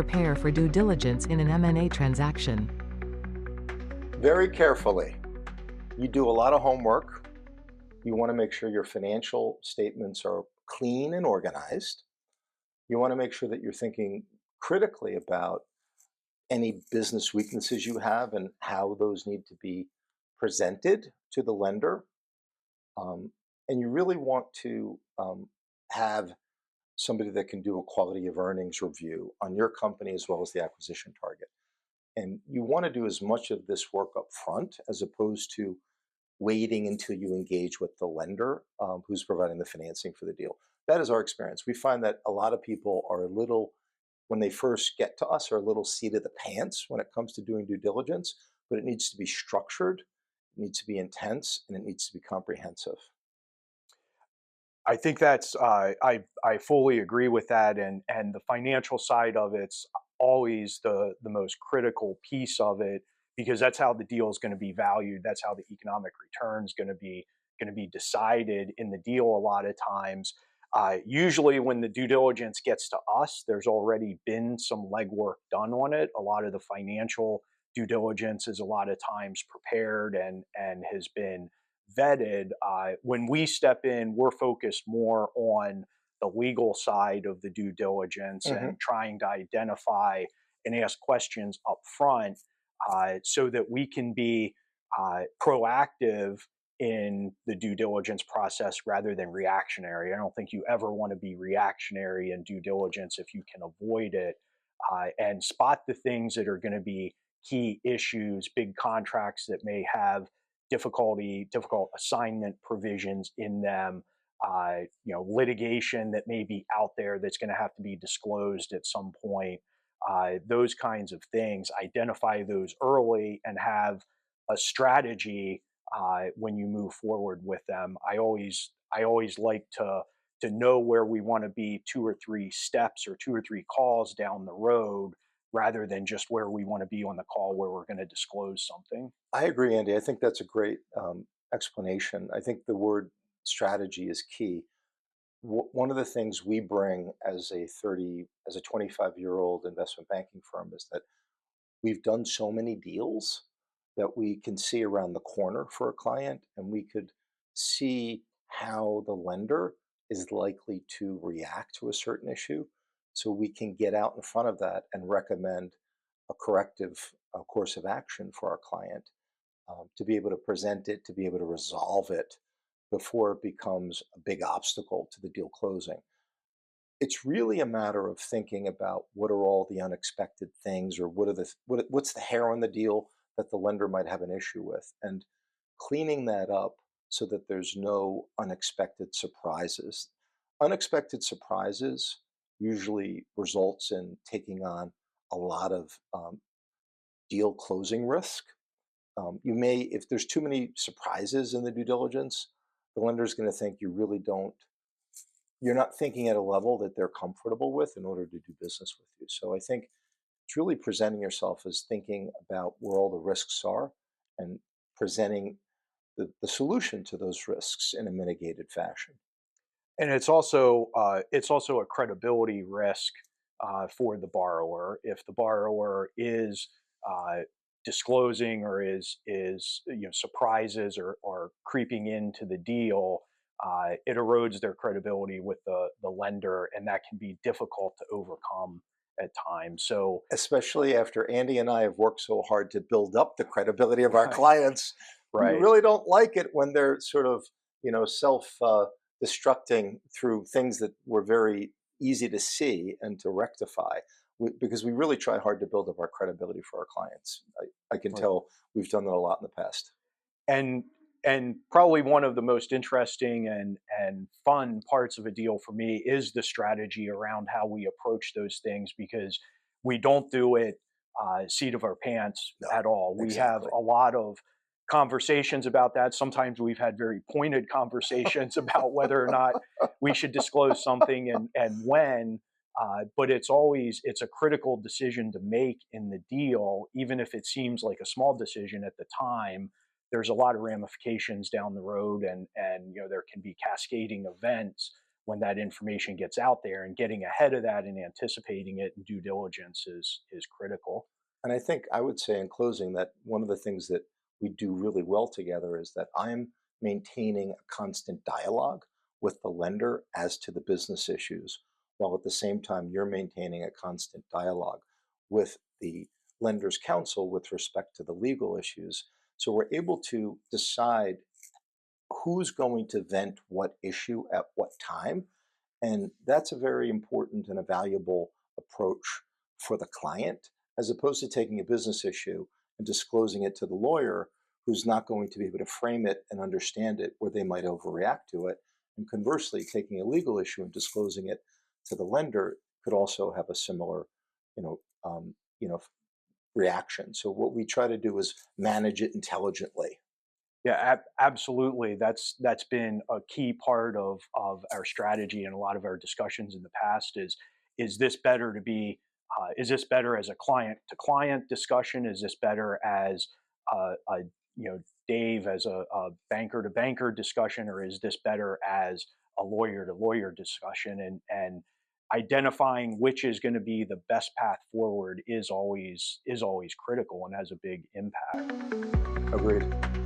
prepare for due diligence in an M&A transaction? Very carefully. You do a lot of homework. You want to make sure your financial statements are clean and organized. You want to make sure that you're thinking critically about any business weaknesses you have and how those need to be presented to the lender. Um, and you really want to have somebody that can do a quality of earnings review on your company as well as the acquisition target. And you want to do as much of this work up front as opposed to waiting until you engage with the lender who's providing the financing for the deal. That is our experience. We find that a lot of people are a little, when they first get to us, are a little seat of the pants when it comes to doing due diligence, but it needs to be structured, it needs to be intense, and it needs to be comprehensive. I think that's I fully agree with that, and the financial side of it's always the most critical piece of it because that's how the deal is going to be valued. That's how the economic return is going to be decided in the deal. A lot of times, usually when the due diligence gets to us, there's already been some legwork done on it. A lot of the financial due diligence is a lot of times prepared and has been vetted. When we step in, we're focused more on the legal side of the due diligence Hmm. and trying to identify and ask questions up front so that we can be proactive in the due diligence process rather than reactionary. I don't think you ever want to be reactionary in due diligence if you can avoid it and spot the things that are going to be key issues, big contracts that may have difficult assignment provisions in them, litigation that may be out there that's going to have to be disclosed at some point. Those kinds of things, identify those early and have a strategy when you move forward with them. I always like to know where we want to be 2 or 3 steps or 2 or 3 calls down the road rather than just where we want to be on the call where we're going to disclose something. I agree, Andy. I think that's a great explanation. I think the word strategy is key. One of the things we bring as a 25-year-old investment banking firm is that we've done so many deals that we can see around the corner for a client, and we could see how the lender is likely to react to a certain issue. So we can get out in front of that and recommend a corrective course of action for our client to be able to present it, to be able to resolve it before it becomes a big obstacle to the deal closing. It's really a matter of thinking about what are all the unexpected things, or what's the hair on the deal that the lender might have an issue with, and cleaning that up so that there's no unexpected surprises. Unexpected surprises usually results in taking on a lot of deal closing risk. You may, if there's too many surprises in the due diligence, the lender's going to think you're not thinking at a level that they're comfortable with in order to do business with you. So I think it's really presenting yourself as thinking about where all the risks are and presenting the solution to those risks in a mitigated fashion. And it's also a credibility risk for the borrower. If the borrower is uh, disclosing or is surprises or creeping into the deal, it erodes their credibility with the lender, and that can be difficult to overcome at times. So, Especially after Andy and I have worked so hard to build up the credibility of our right, clients, we right. really don't like it when they're sort of, self destructing through things that were very easy to see and to rectify. Because we really try hard to build up our credibility for our clients. I can Right. tell we've done that a lot in the past. and and probably one of the most interesting and fun parts of a deal for me is the strategy around how we approach those things because we don't do it seat of our pants No, at all. We have exactly. a lot of conversations about that. Sometimes we've had very pointed conversations about whether or not we should disclose something and when. But it's a critical decision to make in the deal, even if it seems like a small decision at the time. There's a lot of ramifications down the road, and there can be cascading events when that information gets out there, and getting ahead of that and anticipating it and due diligence is critical. And I think I would say in closing that one of the things that we do really well together is that I'm maintaining a constant dialogue with the lender as to the business issues, while at the same time you're maintaining a constant dialogue with the lender's counsel with respect to the legal issues. So we're able to decide who's going to vent what issue at what time. And that's a very important and a valuable approach for the client, as opposed to taking a business issue and disclosing it to the lawyer who's not going to be able to frame it and understand it, where they might overreact to it. And conversely, taking a legal issue and disclosing it to the lender could also have a similar, you know, um, you know, reaction. So what we try to do is manage it intelligently. Yeah, absolutely. That's been a key part of our strategy and a lot of our discussions in the past. Is this better to be? Is this better as a client to client discussion? Is this better as a Dave as a banker to banker discussion, or is this better as a lawyer to lawyer discussion? And identifying which is going to be the best path forward is always critical and has a big impact. Agreed.